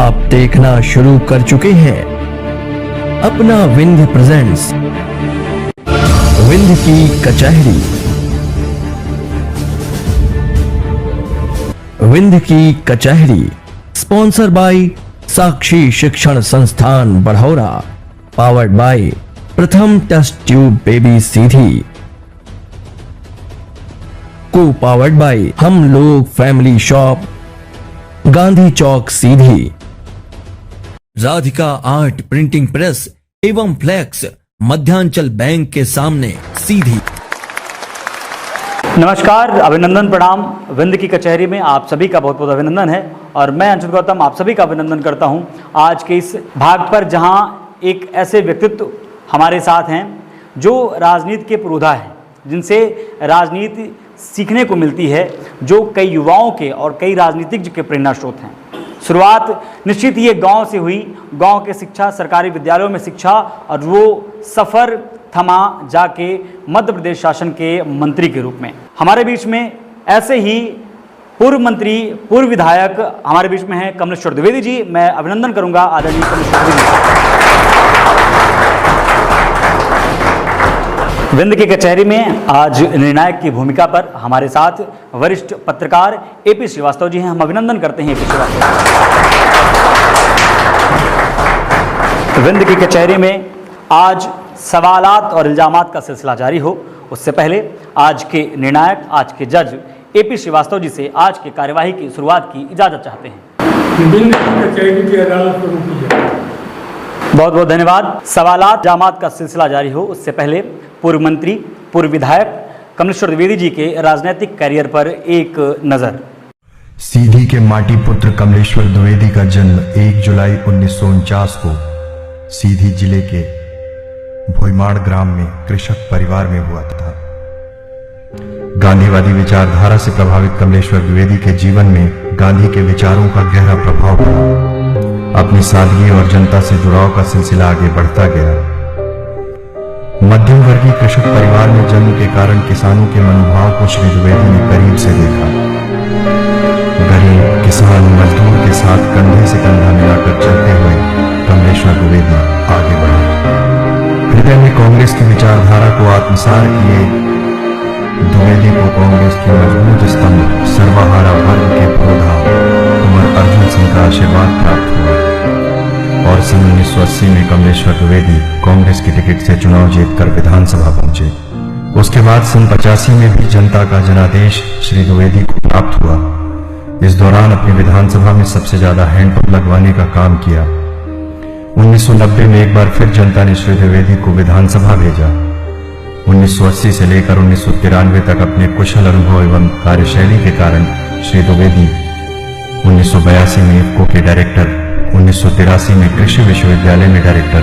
आप देखना शुरू कर चुके हैं अपना विंध्य प्रेजेंट्स विंध्य की कचहरी। विंध्य की कचहरी स्पॉन्सर बाय साक्षी शिक्षण संस्थान बढ़ौरा, पावर्ड बाय प्रथम टेस्ट ट्यूब बेबी सीधी, को पावर्ड बाय हम लोग फैमिली शॉप, गांधी चौक सीधी, राधिका आर्ट प्रिंटिंग प्रेस एवं फ्लैक्स मध्यांचल बैंक के सामने सीधी। नमस्कार, अभिनंदन प्रणाम। विंध्य की कचहरी में आप सभी का बहुत बहुत अभिनंदन है और मैं अंशुत गौतम आप सभी का अभिनंदन करता हूं आज के इस भाग पर, जहां एक ऐसे व्यक्तित्व हमारे साथ हैं जो राजनीति के पुरोधा हैं, जिनसे राजनीति सीखने को मिलती है, जो कई युवाओं के और कई राजनीतिज्ञ के प्रेरणा स्रोत हैं। शुरुआत निश्चित ये गांव से हुई, गांव के शिक्षा, सरकारी विद्यालयों में शिक्षा, और वो सफ़र थमा जाके मध्य प्रदेश शासन के मंत्री के रूप में। हमारे बीच में ऐसे ही पूर्व मंत्री, पूर्व विधायक हमारे बीच में हैं कमलेश्वर द्विवेदी जी। मैं अभिनंदन करूंगा आदरणीय कमलेश्वर द्विवेदी। विंध्य की कचहरी में आज निर्णायक की भूमिका पर हमारे साथ वरिष्ठ पत्रकार एपी श्रीवास्तव जी हैं। हम अभिनंदन करते हैं एपी श्रीवास्तव। विंध्य की कचहरी में आज सवालात और इल्जामात का सिलसिला जारी हो, उससे पहले आज के निर्णायक, आज के जज एपी श्रीवास्तव जी से आज की कार्यवाही की शुरुआत की इजाज़त चाहते हैं। विंध्य की कचहरी की अदालत शुरू की जाए। बहुत बहुत धन्यवाद। सवालात इल्जामात का सिलसिला जारी हो, उससे पहले पूर्व मंत्री, पूर्व विधायक कमलेश्वर द्विवेदी जी के राजनीतिक करियर पर एक नजर। सीधी के माटी पुत्र कमलेश्वर द्विवेदी का जन्म 1 जुलाई 1949 को सीधी जिले के भोईमाड़ ग्राम में कृषक परिवार में हुआ था। गांधीवादी विचारधारा से प्रभावित कमलेश्वर द्विवेदी के जीवन में गांधी के विचारों का गहरा प्रभाव पड़ा। अपनी सादगी और जनता से जुड़ाव का सिलसिला आगे बढ़ता गया। मध्यम वर्गीय कृषक परिवार में जन्म के कारण किसानों के मनोभाव को श्री द्विवेदी ने करीब से देखा। गरीब किसान मजदूर के साथ कंधे से कंधा मिलाकर चलते हुए कमलेश्वर द्विवेदी आगे बढ़े। हृदय में कांग्रेस की विचारधारा को आत्मसात किए द्विवेदी को कांग्रेस के मजबूत स्तंभ, सर्वहारा वर्ग के पुरोधा कुंवर अर्जुन सिंह का आशीर्वाद प्राप्त हुआ और सन 1980 में कमलेश्वर द्विवेदी कांग्रेस की टिकट से चुनाव जीतकर विधानसभा पहुंचे। उसके बाद सन 85 में भी जनता का जनादेश श्री द्विवेदी को प्राप्त हुआ। इस दौरान अपनी विधानसभा में सबसे ज्यादा हैंडपंप लगवाने का काम किया। 1990 में एक बार फिर जनता ने श्री द्विवेदी को विधानसभा भेजा। 1980 से लेकर 1993 तक अपने कुशल अनुभव एवं कार्यशैली के कारण श्री द्विवेदी 1982 में इफको के डायरेक्टर, 1983 में कृषि विश्वविद्यालय में डायरेक्टर,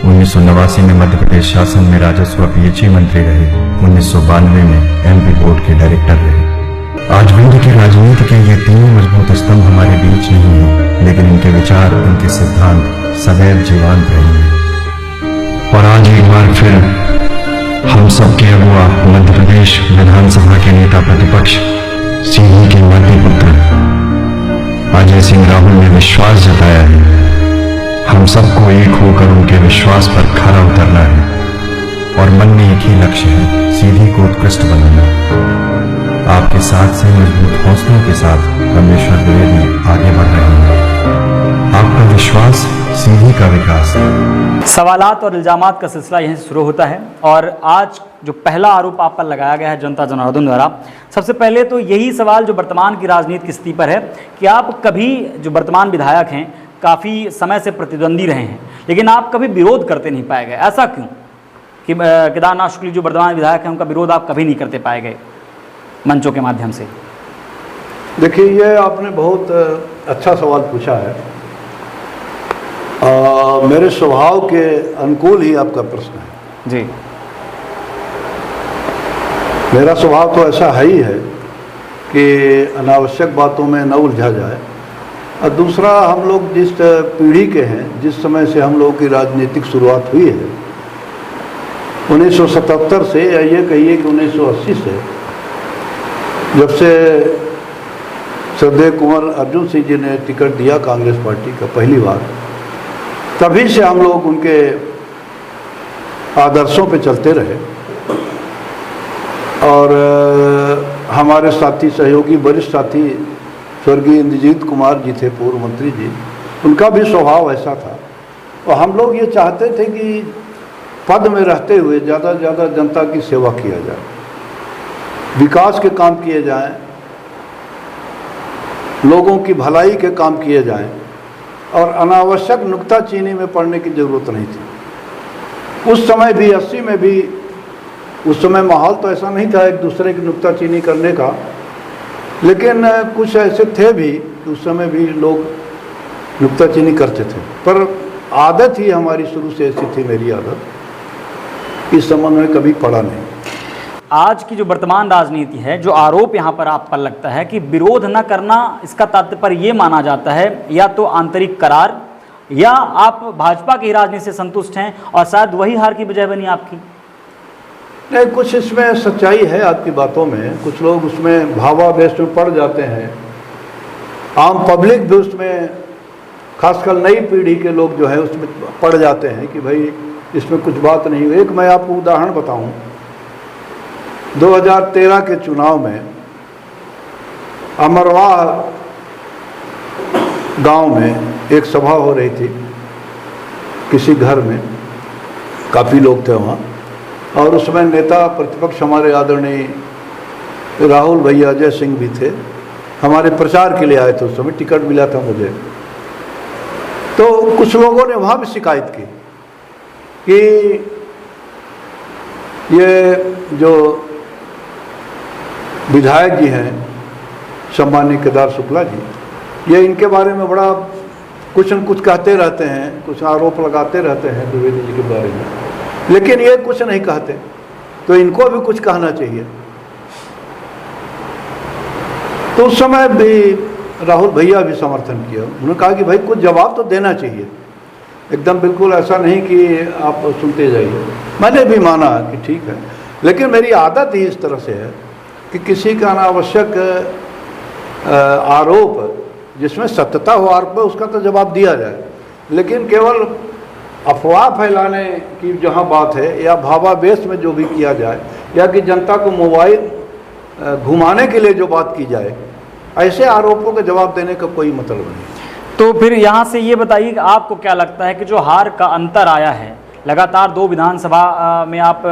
1989 में मध्य प्रदेश शासन में राजस्व पीएचई मंत्री रहे, 1992 में एमपी बोर्ड के डायरेक्टर रहे। आज विंध्य की राजनीति के ये तीनों मजबूत स्तंभ हमारे बीच नहीं है, लेकिन इनके विचार, इनके सिद्धांत सदैव जीवंत रहेंगे। और आज एक बार फिर हम सबके अगुआ, मध्य प्रदेश विधानसभा के नेता प्रतिपक्ष, सीधी के माटी पुत्र अजय सिंह राहुल ने विश्वास जताया है। हम सबको एक होकर उनके विश्वास पर खरा उतरना है और मन में एक ही लक्ष्य है, सीधी को उत्कृष्ट बनाना। आपके साथ से मजबूत हौसलों के साथ कमलेश्वर द्विवेदी आगे बढ़ रहे हैं। आपका विश्वास, सीधी का विकास। सवालात और इल्जामात का सिलसिला यहीं से शुरू होता है और आज जो पहला आरोप आप पर लगाया गया है जनता जनार्दन द्वारा, सबसे पहले तो यही सवाल जो वर्तमान की राजनीति की स्थिति पर है कि आप कभी, जो वर्तमान विधायक हैं, काफ़ी समय से प्रतिद्वंदी रहे हैं, लेकिन आप कभी विरोध करते नहीं पाए गए। ऐसा क्यों कि केदारनाथ शुक्ल जो वर्तमान विधायक हैं, उनका विरोध आप कभी नहीं करते पाए गए मंचों के माध्यम से? देखिए, ये आपने बहुत अच्छा सवाल पूछा है। मेरे स्वभाव के अनुकूल ही आपका प्रश्न है जी। मेरा स्वभाव तो ऐसा है ही है कि अनावश्यक बातों में न उलझा जाए। और दूसरा, हम लोग जिस पीढ़ी के हैं, जिस समय से हम लोगों की राजनीतिक शुरुआत हुई है, 1977 से, या ये कहिए कि 1980 से, जब से श्रद्धेय कुंवर अर्जुन सिंह जी ने टिकट दिया कांग्रेस पार्टी का पहली बार, तभी से हम लोग उनके आदर्शों पे चलते रहे। और हमारे साथी सहयोगी वरिष्ठ साथी स्वर्गीय इंद्रजीत कुमार जी थे, पूर्व मंत्री जी, उनका भी स्वभाव ऐसा था। और हम लोग ये चाहते थे कि पद में रहते हुए ज़्यादा से ज़्यादा जनता की सेवा किया जाए, विकास के काम किए जाएं, लोगों की भलाई के काम किए जाएं, और अनावश्यक नुक्ताचीनी में पड़ने की ज़रूरत नहीं थी। उस समय भी 80 में भी उस समय माहौल तो ऐसा नहीं था एक दूसरे की नुक्ताचीनी करने का, लेकिन कुछ ऐसे थे भी कि उस समय भी लोग नुक्ताचीनी करते थे। पर आदत ही हमारी शुरू से ऐसी थी, मेरी आदत, इस संबंध में कभी पड़ा नहीं। आज की जो वर्तमान राजनीति है, जो आरोप यहाँ पर आप पर लगता है कि विरोध न करना, इसका तात्पर्य ये माना जाता है या तो आंतरिक करार, या आप भाजपा की राजनीति से संतुष्ट हैं और शायद वही हार की वजह बनी आपकी। नहीं, कुछ इसमें सच्चाई है आपकी बातों में। कुछ लोग उसमें भावावेश में पड़ जाते हैं, आम पब्लिक भी उसमें, खासकर नई पीढ़ी के लोग जो है उसमें पड़ जाते हैं कि भाई इसमें कुछ बात नहीं हुई। एक मैं आपको उदाहरण बताऊं, 2013 के चुनाव में अमरवाह गांव में एक सभा हो रही थी किसी घर में, काफ़ी लोग थे वहाँ, और उसमें नेता प्रतिपक्ष हमारे आदरणीय राहुल भैया अजय सिंह भी थे, हमारे प्रचार के लिए आए थे। उस समय टिकट मिला था मुझे। तो कुछ लोगों ने वहाँ भी शिकायत की कि ये जो विधायक जी हैं सम्मानीय केदार शुक्ला जी, ये इनके बारे में बड़ा कुछ न कुछ कहते रहते हैं, कुछ आरोप लगाते रहते हैं द्विवेदी जी के बारे में, लेकिन ये कुछ नहीं कहते, तो इनको भी कुछ कहना चाहिए। तो उस समय भी राहुल भैया भी समर्थन किया। उन्होंने कहा कि भाई कुछ जवाब तो देना चाहिए, एकदम बिल्कुल ऐसा नहीं कि आप सुनते जाइए। मैंने भी माना कि ठीक है, लेकिन मेरी आदत ही इस तरह से है कि किसी का अनावश्यक आरोप जिसमें सत्यता हो आरोप में, उसका तो जवाब दिया जाए, लेकिन केवल अफवाह फैलाने की जहाँ बात है, या भावावेश में जो भी किया जाए, या कि जनता को मोबाइल घुमाने के लिए जो बात की जाए, ऐसे आरोपों का जवाब देने का कोई मतलब नहीं। तो फिर यहाँ से ये बताइए कि आपको क्या लगता है कि जो हार का अंतर आया है, लगातार 2 विधानसभा में आप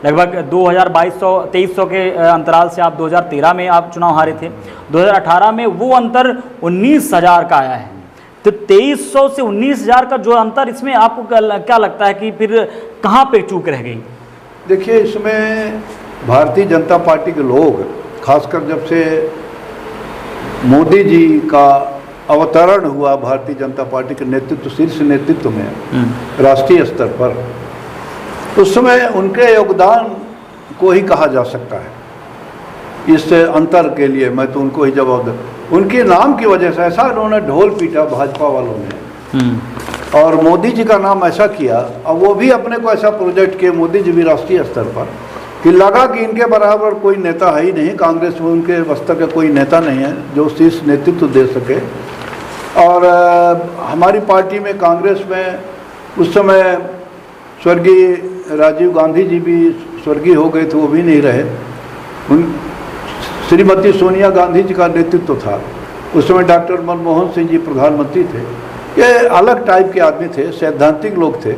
लगभग 2200-2300 के अंतराल से आप 2013 में आप चुनाव हारे थे, 2018 में वो अंतर 19,000 का आया है, तो 2300 से 19,000 का जो अंतर, इसमें आपको क्या लगता है कि फिर कहाँ पे चूक रह गई? देखिए, इसमें भारतीय जनता पार्टी के लोग, खासकर जब से मोदी जी का अवतरण हुआ भारतीय जनता पार्टी के नेतृत्व, शीर्ष नेतृत्व में राष्ट्रीय स्तर पर, उस समय उनके योगदान को ही कहा जा सकता है। इस अंतर के लिए मैं तो उनको ही जवाब दूँ, उनके नाम की वजह से ऐसा उन्होंने ढोल पीटा भाजपा वालों ने, और मोदी जी का नाम ऐसा किया, और वो भी अपने को ऐसा प्रोजेक्ट किए मोदी जी भी राष्ट्रीय स्तर पर, कि लगा कि इनके बराबर कोई नेता है ही नहीं, कांग्रेस में उनके बस्तर का कोई नेता नहीं है जो शीर्ष नेतृत्व दे सके। और हमारी पार्टी में, कांग्रेस में उस समय स्वर्गीय राजीव गांधी जी भी स्वर्गीय हो गए थे, वो भी नहीं रहे। श्रीमती सोनिया गांधी जी का नेतृत्व था, उस समय डॉक्टर मनमोहन सिंह जी प्रधानमंत्री थे। ये अलग टाइप के आदमी थे, सैद्धांतिक लोग थे,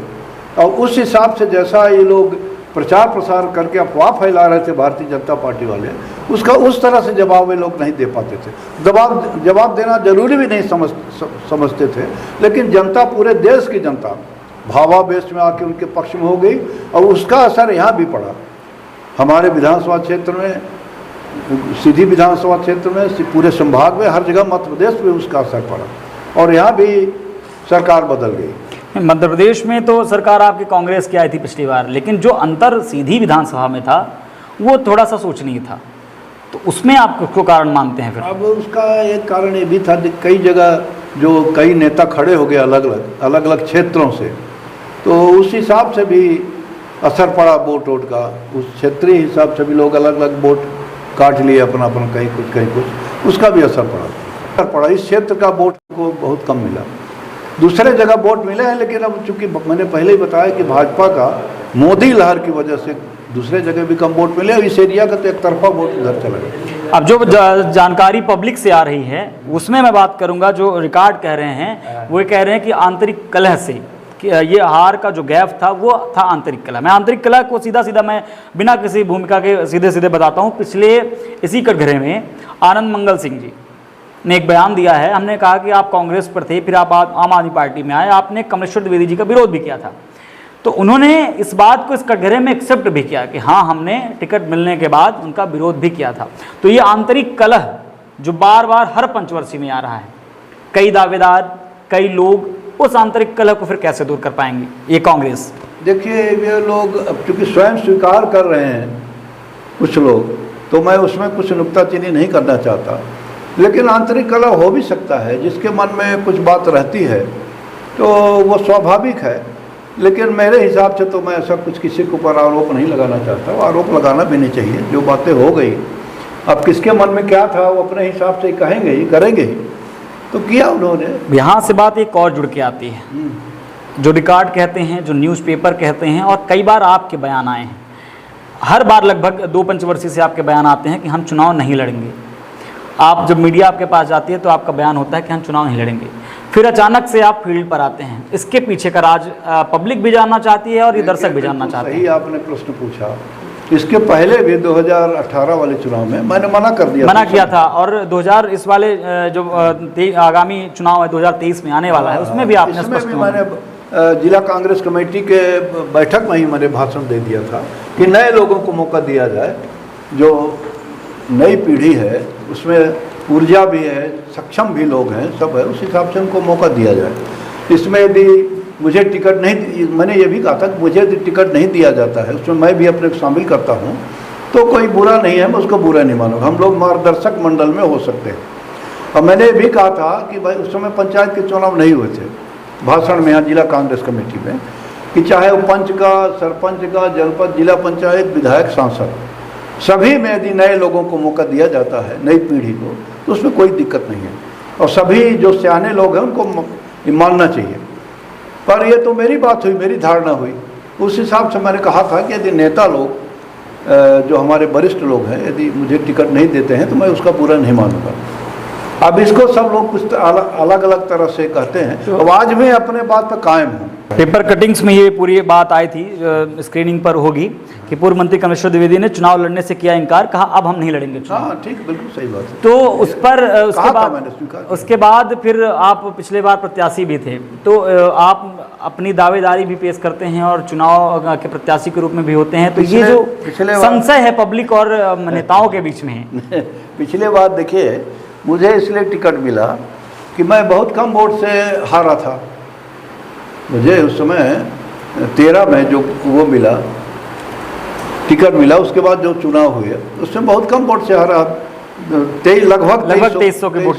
और उस हिसाब से जैसा ये लोग प्रचार प्रसार करके अफवाह फैला रहे थे भारतीय जनता पार्टी वाले, उसका उस तरह से जवाब वे लोग नहीं दे पाते थे। जवाब देना जरूरी भी नहीं समझते थे, लेकिन जनता, पूरे देश की जनता भावावेश में आके उनके पक्ष में हो गई, और उसका असर यहाँ भी पड़ा। हमारे विधानसभा क्षेत्र में, सीधी विधानसभा क्षेत्र में, पूरे संभाग में, हर जगह मध्य प्रदेश में उसका असर पड़ा, और यहाँ भी सरकार बदल गई। मध्य प्रदेश में तो सरकार आपकी कांग्रेस की आई थी पिछली बार, लेकिन जो अंतर सीधी विधानसभा में था वो थोड़ा सा सोचनीय था, तो उसमें आप किसको कारण मानते हैं फिर? अब उसका एक कारण ये भी था कि कई जगह जो कई नेता खड़े हो गए अलग अलग क्षेत्रों से, तो उस हिसाब से भी असर पड़ा वोट का, उस क्षेत्रीय हिसाब से भी लोग अलग अलग वोट काट लिए अपना, कहीं कुछ उसका भी असर पड़ा। इस क्षेत्र का वोट को बहुत कम मिला, दूसरे जगह वोट मिले हैं, लेकिन अब चूंकि मैंने पहले ही बताया कि भाजपा का मोदी लहर की वजह से दूसरे जगह भी कम वोट मिले और इस एरिया का तो एक तरफा वोट उधर चला गया। अब जो जानकारी पब्लिक से आ रही है उसमें मैं बात करूंगा, जो रिकॉर्ड कह रहे हैं वो कह रहे हैं कि आंतरिक कलह से कि ये हार का जो गैप था वो था आंतरिक कलह। मैं आंतरिक कलह को सीधा सीधा मैं बिना किसी भूमिका के सीधे सीधे बताता हूँ। पिछले इसी कटघरे में आनंद मंगल सिंह जी ने एक बयान दिया है। हमने कहा कि आप कांग्रेस पर थे, फिर आप आम आदमी पार्टी में आए, आपने कमलेश्वर द्विवेदी जी का विरोध भी किया था, तो उन्होंने इस बात को इस कटघरे में एक्सेप्ट भी किया कि हाँ हमने टिकट मिलने के बाद उनका विरोध भी किया था। तो ये आंतरिक कलह जो बार बार हर पंचवर्षीय में आ रहा है, कई दावेदार कई लोग उस आंतरिक कलह को फिर कैसे दूर कर पाएंगे ये कांग्रेस? देखिए ये लोग अब चूंकि स्वयं स्वीकार कर रहे हैं कुछ लोग, तो मैं उसमें कुछ नुक्ताचीनी नहीं करना चाहता, लेकिन आंतरिक कलह हो भी सकता है। जिसके मन में कुछ बात रहती है तो वो स्वाभाविक है, लेकिन मेरे हिसाब से तो मैं ऐसा कुछ किसी के ऊपर आरोप नहीं लगाना चाहता। वो आरोप लगाना भी नहीं चाहिए। जो बातें हो गई, अब किसके मन में क्या था वो अपने हिसाब से कहेंगे ही, करेंगे ही, तो किया उन्होंने। यहाँ से बात एक और जुड़ के आती है, जो रिकॉर्ड कहते हैं, जो न्यूज़पेपर कहते हैं, और कई बार आपके बयान आए हैं। हर बार लगभग 2 पंचवर्षीय से आपके बयान आते हैं कि हम चुनाव नहीं लड़ेंगे। आप जब मीडिया आपके पास जाती है तो आपका बयान होता है कि हम चुनाव नहीं लड़ेंगे, फिर अचानक से आप फील्ड पर आते हैं। इसके पीछे का राज पब्लिक भी जानना चाहती है और ये दर्शक भी जानना चाहते हैं। सही आपने प्रश्न पूछा। इसके पहले भी 2018 वाले चुनाव में मैंने मना किया था, और 2000 इस वाले जो आगामी चुनाव है 2023 में आने वाला है, उसमें भी आपने स्पष्ट मैंने जिला कांग्रेस कमेटी के बैठक में ही मैंने भाषण दे दिया था कि नए लोगों को मौका दिया जाए। जो नई पीढ़ी है उसमें ऊर्जा भी है, सक्षम भी लोग हैं, सब है, उस हिसाब से उनको मौका दिया जाए। इसमें यदि मुझे टिकट नहीं, मैंने ये भी कहा था कि मुझे यदि टिकट नहीं दिया जाता है उसमें मैं भी अपने को शामिल करता हूँ तो कोई बुरा नहीं है, मैं उसको बुरा नहीं मानूंगा। हम लोग मार्गदर्शक मंडल में हो सकते हैं। और मैंने ये भी कहा था कि भाई उस समय पंचायत के चुनाव नहीं हुए थे, भाषण में यहाँ जिला कांग्रेस कमेटी में, कि चाहे वो पंच का, सरपंच का, जनपद, जिला पंचायत, विधायक, सांसद, सभी में यदि नए लोगों को मौका दिया जाता है, नई पीढ़ी को, तो उसमें कोई दिक्कत नहीं है। और सभी जो सियाने लोग हैं उनको मानना चाहिए। पर ये तो मेरी बात हुई, मेरी धारणा हुई। उस हिसाब से मैंने कहा था कि यदि नेता लोग जो हमारे वरिष्ठ लोग हैं यदि मुझे टिकट नहीं देते हैं तो मैं उसका बुरा नहीं मानूंगा। अब इसको सब लोग कुछ अलग अलग तरह से कहते हैं, तो आज मैं अपने बात पर कायम हूँ। पेपर कटिंग्स में ये पूरी बात आई थी, स्क्रीनिंग पर होगी, कि पूर्व मंत्री कमलेश्वर द्विवेदी ने चुनाव लड़ने से किया इनकार, कहा अब हम नहीं लड़ेंगे चुनाव। हाँ ठीक, बिल्कुल सही बात है। तो उस पर उसके बाद फिर आप पिछले बार प्रत्याशी भी थे, तो आप अपनी दावेदारी भी पेश करते हैं और चुनाव के प्रत्याशी के रूप में भी होते हैं, तो ये जो संशय है पब्लिक और नेताओं के बीच में है। पिछले बार देखिए, मुझे इसलिए टिकट मिला कि मैं बहुत कम वोट से हारा था। मुझे उस समय 13 में जो वो मिला, टिकट मिला, उसके बाद जो चुनाव हुए उसमें बहुत कम वोट से हारा, लगभग 2300 के वोट,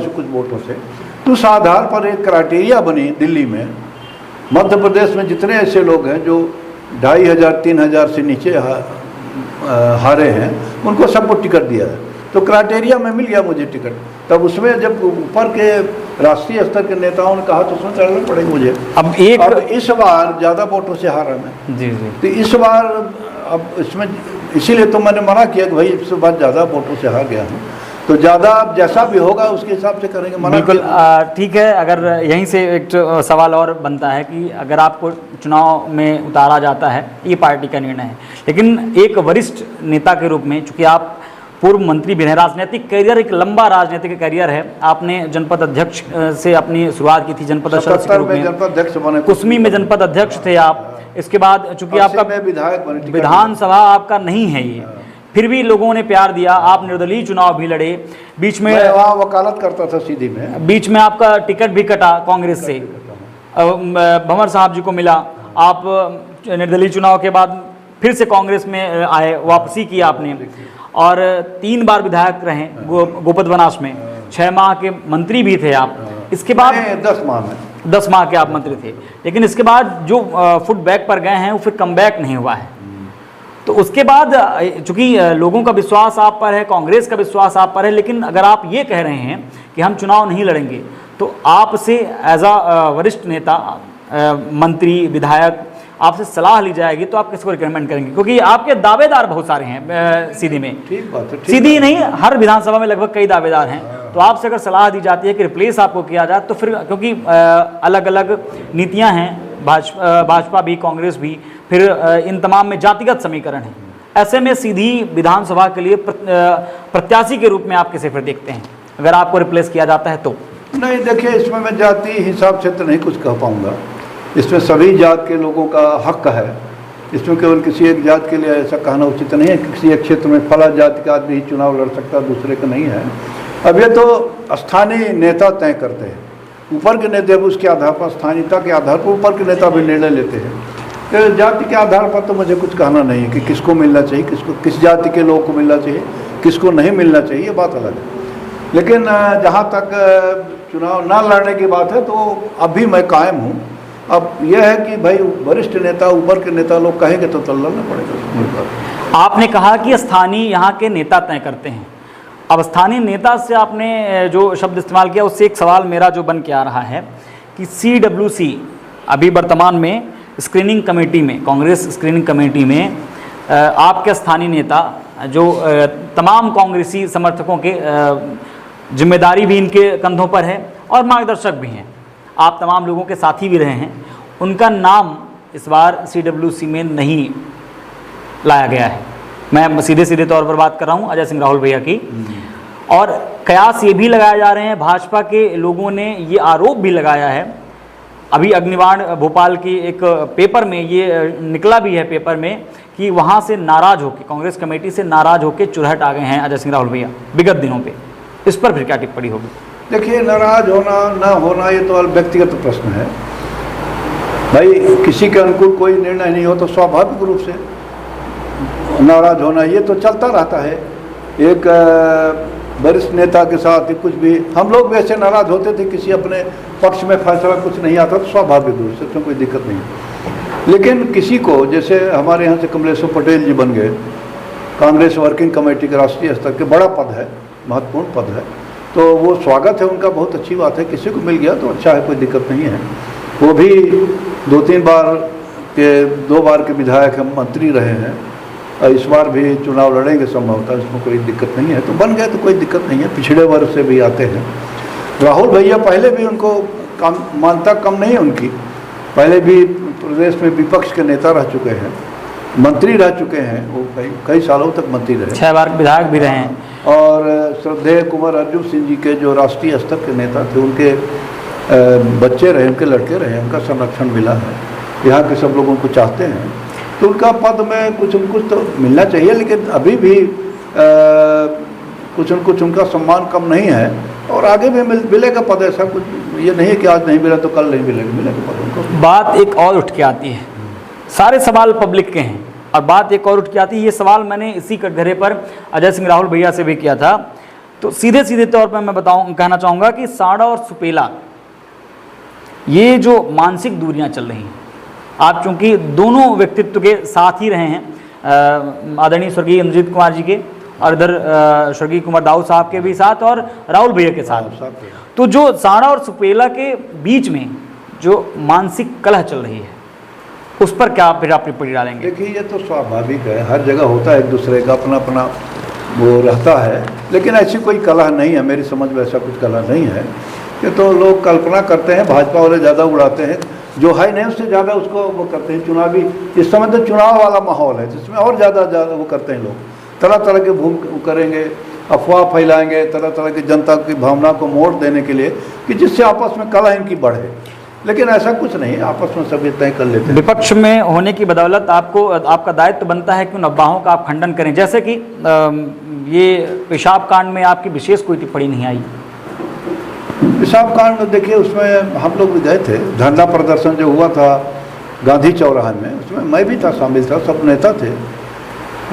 कुछ वोटों से। तो उस आधार पर एक क्राइटेरिया बनी दिल्ली में, मध्य प्रदेश में जितने ऐसे लोग हैं जो 2500-3000 से नीचे हारे हैं, उनको सबको टिकट दिया है। तो क्राइटेरिया में मिल गया मुझे टिकट। तब उसमें जब ऊपर के राष्ट्रीय स्तर के नेताओं ने कहा तो उसमें चढ़ना पड़ेगा मुझे। अब इस बार ज़्यादा वोटों से हारा मैं। जी। तो इस बार अब इसमें इसीलिए तो मैंने मना किया कि भाई इस बार ज़्यादा वोटों से हार गया हूँ, तो ज़्यादा जैसा भी होगा उसके हिसाब से करेंगे। बिल्कुल ठीक है। अगर यहीं से एक सवाल और बनता है कि अगर आपको चुनाव में उतारा जाता है, ये पार्टी का निर्णय है, लेकिन एक वरिष्ठ नेता के रूप में, चूँकि आप पूर्व मंत्री भी हैं, राजनीतिक करियर एक लंबा राजनीतिक करियर है। आपने जनपद अध्यक्ष से अपनी शुरुआत की थी, जनपद अध्यक्ष बने, कुसमी में जनपद अध्यक्ष थे आप। इसके बाद चूंकि आपका विधानसभा आपका नहीं है ये, फिर भी लोगों ने प्यार दिया, आप निर्दलीय चुनाव भी लड़े, बीच में वहाँ वकालत करता था सीधी में, बीच में आपका टिकट भी कटा कांग्रेस से, भंवर साहब जी को मिला, आप निर्दलीय चुनाव के बाद फिर से कांग्रेस में आए, वापसी की आपने, और 3 बार विधायक रहे गोपद बनास में, 6 माह के मंत्री भी थे आप। इसके बाद 10 माह के आप मंत्री थे, लेकिन इसके बाद जो फुटबैक पर गए हैं वो फिर कमबैक नहीं हुआ है। तो उसके बाद चूंकि लोगों का विश्वास आप पर है, कांग्रेस का विश्वास आप पर है, लेकिन अगर आप ये कह रहे हैं कि हम चुनाव नहीं लड़ेंगे, तो आपसे एज अ वरिष्ठ नेता, मंत्री, विधायक, आपसे सलाह ली जाएगी तो आप किसको रिकमेंड करेंगे? क्योंकि आपके दावेदार बहुत सारे हैं सीधी में, ठीक बात है, ठीक सीधी बात नहीं, हर विधानसभा में लगभग कई दावेदार हैं। तो आपसे अगर सलाह दी जाती है कि रिप्लेस आपको किया जाए, तो फिर क्योंकि अलग अलग नीतियां हैं, भाजपा भी, कांग्रेस भी, फिर इन तमाम में जातिगत समीकरण है, ऐसे में सीधी विधानसभा के लिए प्रत्याशी के रूप में आप किसे फिर देखते हैं अगर आपको रिप्लेस किया जाता है तो? नहीं, देखिए, इसमें मैं जाति हिसाब से तो नहीं कुछ कह पाऊँगा। इसमें सभी जात के लोगों का हक है। इसमें केवल किसी एक जात के लिए ऐसा कहना उचित नहीं है कि किसी एक क्षेत्र में फला जाति का आदमी ही चुनाव लड़ सकता, दूसरे का नहीं है। अब ये तो स्थानीय नेता तय करते हैं, ऊपर के नेता उसके आधार पर, स्थानीयता के आधार पर ऊपर के नेता भी निर्णय लेते हैं। तो जाति के आधार पर तो मुझे कुछ कहना नहीं है कि किसको मिलना चाहिए, किसको, किस जाति के लोगों को मिलना चाहिए, किसको नहीं मिलना चाहिए, ये बात अलग है। लेकिन जहाँ तक चुनाव ना लड़ने की बात है, तो अभी मैं कायम हूँ। अब यह है कि भाई वरिष्ठ नेता, ऊपर के नेता लोग कहेंगे तो लड़ना पड़ेगा। आपने कहा कि स्थानीय यहाँ के नेता तय करते हैं। अब स्थानीय नेता से आपने जो शब्द इस्तेमाल किया, उससे एक सवाल मेरा जो बन के आ रहा है कि CWC अभी वर्तमान में स्क्रीनिंग कमेटी में, कांग्रेस स्क्रीनिंग कमेटी में आपके स्थानीय नेता जो तमाम कांग्रेसी समर्थकों के जिम्मेदारी भी इनके कंधों पर है और मार्गदर्शक भी हैं, आप तमाम लोगों के साथी भी रहे हैं, उनका नाम इस बार CWC में नहीं लाया गया है। मैं सीधे सीधे तौर पर बात कर रहा हूँ अजय सिंह राहुल भैया की। और कयास ये भी लगाए जा रहे हैं, भाजपा के लोगों ने ये आरोप भी लगाया है, अभी अग्निबाण भोपाल की एक पेपर में ये निकला भी है पेपर में कि वहाँ से नाराज़ होकर, कांग्रेस कमेटी से नाराज़ होकर चुरहट आ गए हैं अजय सिंह राहुल भैया विगत दिनों पे। इस पर फिर क्या टिप्पणी होगी? देखिए, नाराज होना ना होना ये तो व्यक्तिगत प्रश्न है भाई। किसी के अनुकूल कोई निर्णय नहीं हो तो स्वाभाविक रूप से नाराज होना ये तो चलता रहता है। एक वरिष्ठ नेता के साथ कुछ भी, हम लोग वैसे नाराज होते थे, किसी अपने पक्ष में फैसला कुछ नहीं आता तो स्वाभाविक रूप से उसमें कोई दिक्कत नहीं। लेकिन किसी को, जैसे हमारे यहाँ से कमलेश्वर पटेल जी बन गए, कांग्रेस वर्किंग कमेटी के राष्ट्रीय स्तर के, बड़ा पद है, महत्वपूर्ण पद है, तो वो स्वागत है उनका, बहुत अच्छी बात है। किसी को मिल गया तो अच्छा है, कोई दिक्कत नहीं है। वो भी 2 बार के विधायक हैं, मंत्री रहे हैं, और इस बार भी चुनाव लड़ेंगे संभवतः, इसमें कोई दिक्कत नहीं है। तो बन गए तो कोई दिक्कत नहीं है, पिछड़े वर्ग से भी आते हैं। राहुल भैया पहले भी उनको मान्यता कम नहीं है उनकी, पहले भी प्रदेश में विपक्ष के नेता रह चुके हैं, मंत्री रह चुके हैं, वो कई सालों तक मंत्री रहे, 6 बार विधायक भी रहे हैं। और श्रद्धेय कुंवर अर्जुन सिंह जी के जो राष्ट्रीय स्तर के नेता थे, उनके बच्चे रहे, उनके लड़के रहे, उनका संरक्षण मिला है। यहाँ के सब लोग उनको चाहते हैं, तो उनका पद में कुछ न कुछ तो मिलना चाहिए। लेकिन अभी भी कुछ न कुछ उनका सम्मान कम नहीं है, और आगे भी मिलेगा पद। ऐसा कुछ ये नहीं है कि आज नहीं मिला तो कल नहीं मिलेगा, मिलेगा पद उनको। बात एक और उठ के आती है, सारे सवाल पब्लिक के हैं, और बात एक और उठ के आती है, ये सवाल मैंने इसी कटघरे पर अजय सिंह राहुल भैया से भी किया था। तो सीधे सीधे तौर पर मैं कहना चाहूँगा कि साड़ा और सुपेला, ये जो मानसिक दूरियां चल रही हैं, आप चूंकि दोनों व्यक्तित्व के साथ ही रहे हैं, आदरणीय स्वर्गीय इंद्रजीत कुमार जी के, और इधर स्वर्गीय कुंवर दाऊ साहब के भी साथ, और राहुल भैया के साथ, तो जो साड़ा और सुपेला के बीच में जो मानसिक कलह चल रही है, उस पर क्या फिर आप टिप्पणी डालेंगे? देखिए, ये तो स्वाभाविक है, हर जगह होता है, एक दूसरे का अपना अपना वो रहता है। लेकिन ऐसी कोई कलह नहीं है, मेरी समझ में ऐसा कुछ कलह नहीं है। ये तो लोग कल्पना करते हैं, भाजपा वाले ज़्यादा उड़ाते हैं, जो है नहीं उससे ज़्यादा उसको वो करते हैं। चुनावी इस समय तो चुनाव वाला माहौल है, जिसमें और ज़्यादा वो करते हैं लोग, तरह तरह के भूम करेंगे, अफवाह फैलाएंगे, तरह तरह की जनता की भावना को मोड़ देने के लिए, कि जिससे आपस में कलह इनकी बढ़े। लेकिन ऐसा कुछ नहीं, आपस में सब ये तय कर लेते हैं। विपक्ष में होने की बदौलत आपका दायित्व बनता है कि उन अफवाहों का आप खंडन करें, जैसे कि ये पेशाब कांड में आपकी विशेष कोई टिप्पणी नहीं आई। पेशाब कांड में देखिए, उसमें हम लोग भी गए थे, धरना प्रदर्शन जो हुआ था गांधी चौराहे में, उसमें मैं भी था, शामिल था, सब नेता थे,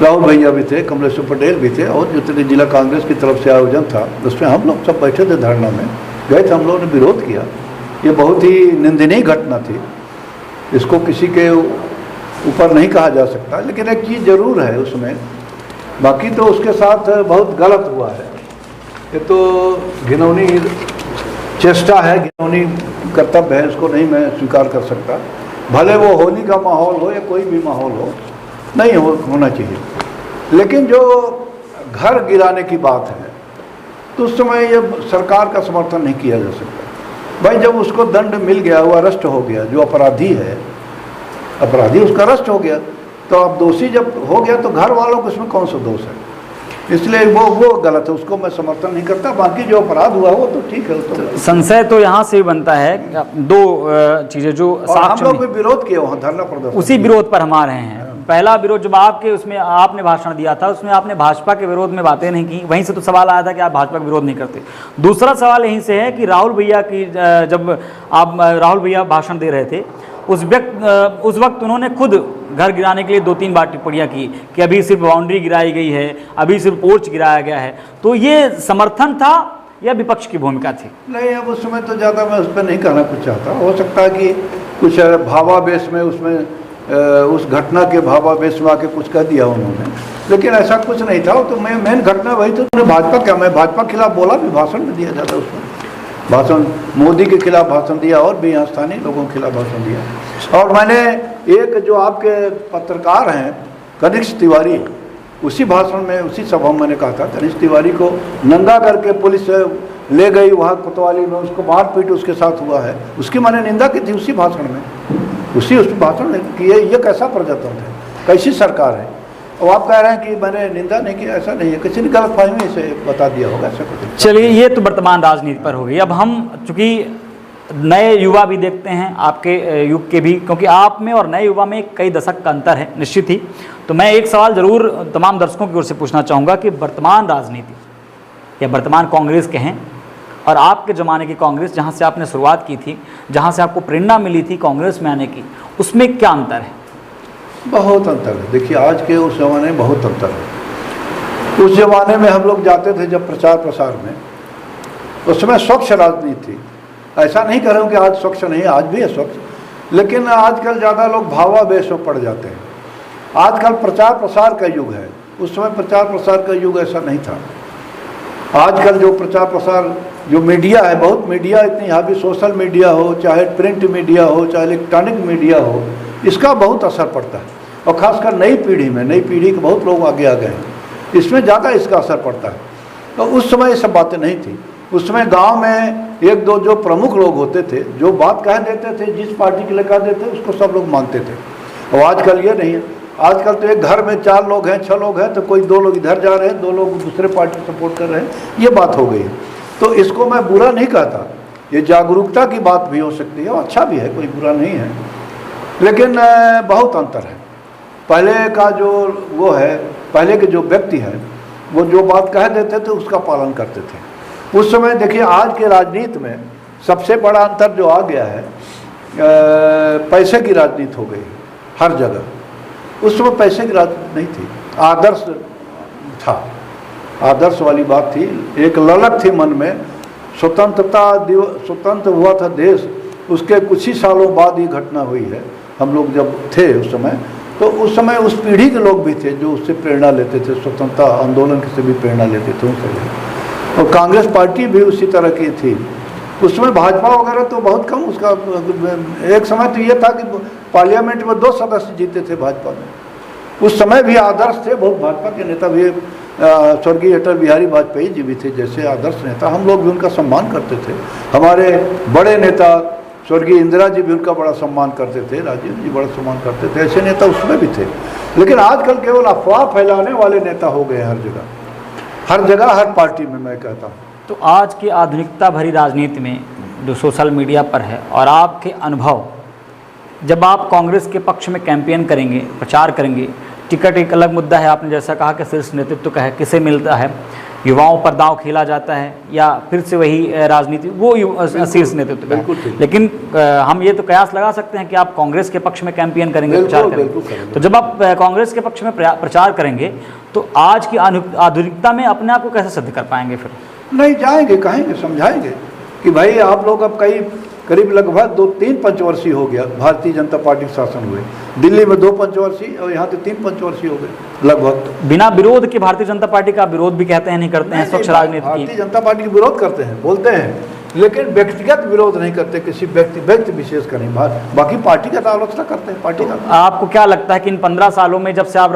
राहुल भैया भी थे, कमलेश्वर पटेल भी थे, और जितने जिला कांग्रेस की तरफ से आयोजन था उसमें हम लोग सब बैठे थे, धरना में गए थे, हम लोगों ने विरोध किया। ये बहुत ही निंदनीय घटना थी, इसको किसी के ऊपर नहीं कहा जा सकता, लेकिन एक चीज़ जरूर है उसमें, बाकी तो उसके साथ बहुत गलत हुआ है। ये तो घिनौनी चेष्टा है, घिनौनी कर्तव्य है, इसको नहीं मैं स्वीकार कर सकता। भले वो होली का माहौल हो या कोई भी माहौल हो, नहीं होना चाहिए। लेकिन जो घर गिराने की बात है तो उस समय ये सरकार का समर्थन नहीं किया जा सकता। भाई जब उसको दंड मिल गया, वो अरेस्ट हो गया, जो अपराधी है, अपराधी उसका अरेस्ट हो गया, तो अब दोषी जब हो गया तो घर वालों को इसमें कौन सा दोष है? इसलिए वो गलत है, उसको मैं समर्थन नहीं करता। बाकी जो अपराध हुआ वो तो ठीक है। तो संशय तो यहाँ से भी बनता है, दो चीज़ें जो हम लोग भी विरोध किए वहाँ, धरना प्रदर्शन, उसी विरोध पर हम आ रहे हैं। पहला विरोध जब आपके उसमें आपने भाषण दिया था, उसमें आपने भाजपा के विरोध में बातें नहीं की, वहीं से तो सवाल आया था कि आप भाजपा का विरोध नहीं करते। दूसरा सवाल यहीं से है कि राहुल भैया की, जब आप राहुल भैया भाषण दे रहे थे उस वक्त उन्होंने खुद घर गिराने के लिए 2-3 बार टिप्पणियाँ की कि अभी सिर्फ बाउंड्री गिराई गई है, अभी सिर्फ पोर्च गिराया गया है। तो ये समर्थन था या विपक्ष की भूमिका थी? नहीं, अब उस समय तो ज़्यादा मैं उस पर नहीं कहना कुछ चाहता। हो सकता है कि कुछ भावावेश में उसमें उस घटना के भावावेश में आके कुछ कह दिया उन्होंने, लेकिन ऐसा कुछ नहीं था। तो मैं मेन घटना वही तो, भाजपा क्या, मैं भाजपा के खिलाफ बोला भी, भाषण में दिया जाता उसमें, भाषण मोदी के खिलाफ भाषण दिया और भी यहाँ स्थानीय लोगों के खिलाफ भाषण दिया। और मैंने एक जो आपके पत्रकार हैं कनिष्ठ तिवारी, उसी भाषण में, उसी सभा में मैंने कहा था कनिष्ठ तिवारी को नंगा करके पुलिस ले गई वहाँ कोतवाली में, उसको मारपीट उसके साथ हुआ है, उसकी मैंने निंदा की थी उसी भाषण में, उस भाषण में कि ये कैसा प्रजातंत्र है, कैसी सरकार है। और आप कह रहे हैं कि मैंने निंदा नहीं की, ऐसा नहीं है, किसी ने गलतफहमी से बता दिया होगा, ऐसा कुछ। चलिए, ये तो वर्तमान राजनीति पर हो गई। अब हम चूंकि नए युवा भी देखते हैं, आपके युग के भी, क्योंकि आप में और नए युवा में कई दशक का अंतर है निश्चित ही। तो मैं एक सवाल ज़रूर तमाम दर्शकों की ओर से पूछना चाहूँगा कि वर्तमान राजनीति या वर्तमान कांग्रेस के हैं और आपके ज़माने की कांग्रेस, जहाँ से आपने शुरुआत की थी, जहाँ से आपको प्रेरणा मिली थी कांग्रेस में आने की, उसमें क्या अंतर है? बहुत अंतर है। देखिए, आज के उस ज़माने में बहुत अंतर है। उस ज़माने में हम लोग जाते थे जब प्रचार प्रसार में, उस समय स्वच्छ राजनीति थी। ऐसा नहीं कह रहा हूँ कि आज स्वच्छ नहीं है, आज भी है स्वच्छ, लेकिन आजकल ज़्यादा लोग भावावेश में पड़ जाते हैं। आजकल प्रचार प्रसार का युग है, उस समय प्रचार प्रसार का युग ऐसा नहीं था। आजकल जो प्रचार प्रसार, जो मीडिया है, बहुत मीडिया इतनी, यहाँ भी सोशल मीडिया हो, चाहे प्रिंट मीडिया हो, चाहे इलेक्ट्रॉनिक मीडिया हो, इसका बहुत असर पड़ता है। और ख़ासकर नई पीढ़ी में, नई पीढ़ी के बहुत लोग आगे आ गए हैं, इसमें ज़्यादा इसका असर पड़ता है। तो उस समय ये सब बातें नहीं थी। उस समय गांव में एक दो जो प्रमुख लोग होते थे, जो बात कह देते थे, जिस पार्टी के लिए कह देते उसको सब लोग मानते थे। और आजकल ये नहीं है। आजकल तो एक घर में 4 लोग हैं, 6 लोग हैं, तो कोई 2 लोग इधर जा रहे हैं, 2 लोग दूसरे पार्टी सपोर्ट कर रहे हैं, ये बात हो गई है। तो इसको मैं बुरा नहीं कहता, ये जागरूकता की बात भी हो सकती है और अच्छा भी है, कोई बुरा नहीं है, लेकिन बहुत अंतर है। पहले का जो वो है, पहले के जो व्यक्ति हैं, वो जो बात कह देते थे उसका पालन करते थे। उस समय देखिए, आज के राजनीति में सबसे बड़ा अंतर जो आ गया है, पैसे की राजनीति हो गई हर जगह। उस समय पैसे की राजनीति नहीं थी, आदर्श था, आदर्श वाली बात थी, एक ललक थी मन में। स्वतंत्र हुआ था देश, उसके कुछ ही सालों बाद ये घटना हुई है। हम लोग जब थे उस समय, तो उस समय उस पीढ़ी के लोग भी थे जो उससे प्रेरणा लेते थे, स्वतंत्रता आंदोलन से भी प्रेरणा लेते थे उनसे। और कांग्रेस पार्टी भी उसी तरह की थी। उस समय भाजपा वगैरह तो बहुत कम, उसका एक समय तो ये था कि पार्लियामेंट में 2 सदस्य जीते थे भाजपा में। उस समय भी आदर्श थे, बहुत भाजपा के नेता भी, स्वर्गीय अटल बिहारी वाजपेयी जी भी थे जैसे आदर्श नेता, हम लोग भी उनका सम्मान करते थे। हमारे बड़े नेता स्वर्गीय इंदिरा जी भी उनका बड़ा सम्मान करते थे, राजीव जी बड़ा सम्मान करते थे, ऐसे नेता उसमें भी थे। लेकिन आजकल केवल अफवाह फैलाने वाले नेता हो गए हर जगह, हर पार्टी में, मैं कहता हूँ। तो आज की आधुनिकता भरी राजनीति में जो सोशल मीडिया पर है, और आपके अनुभव, जब आप कांग्रेस के पक्ष में कैंपेन करेंगे, प्रचार करेंगे, टिकट एक अलग मुद्दा है, आपने जैसा कहा कि शीर्ष नेतृत्व का है, किसे मिलता है, युवाओं पर दांव खेला जाता है, या फिर से वही राजनीति वो शीर्ष नेतृत्व का है। लेकिन हम ये तो कयास लगा सकते हैं कि आप कांग्रेस के पक्ष में कैंपेन करेंगे, प्रचार करेंगे। तो जब आप कांग्रेस के पक्ष में प्रचार करेंगे, तो आज की आधुनिकता में अपने आप को कैसे सिद्ध कर पाएंगे? फिर नहीं जाएंगे, कहेंगे, समझाएंगे कि भाई आप लोग अब कई करीब लगभग 2-3 पंचवर्षीय हो गया भारतीय जनता पार्टी के शासन हुए। दिल्ली में 2 पंचवर्षीय और यहाँ तो 3 पंचवर्षीय हो गए लगभग। बिना विरोध के भारतीय जनता पार्टी का विरोध भी कहते हैं नहीं करते हैं, स्वच्छ राजनीति भारतीय की। जनता पार्टी का विरोध करते हैं, बोलते हैं, लेकिन व्यक्तिगत विरोध नहीं करते, किसी व्यक्ति विशेष का नहीं। बाकी पार्टी का आलोचना करते हैं, पार्टी का। आपको क्या लगता है कि इन 15 सालों में जब से आप